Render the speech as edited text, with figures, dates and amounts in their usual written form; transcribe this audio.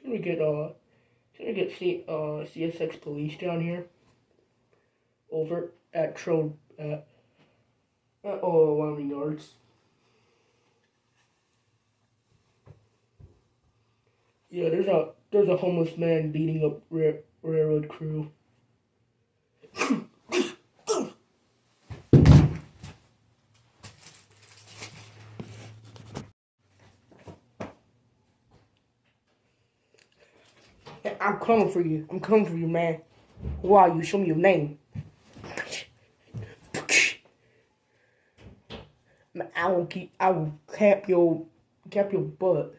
Should we get CSX police down here? Over at Wyoming Yards. Yeah, there's a homeless man beating up railroad crew. I'm coming for you. I'm coming for you, man. Who are you? Show me your name. I will cap your butt.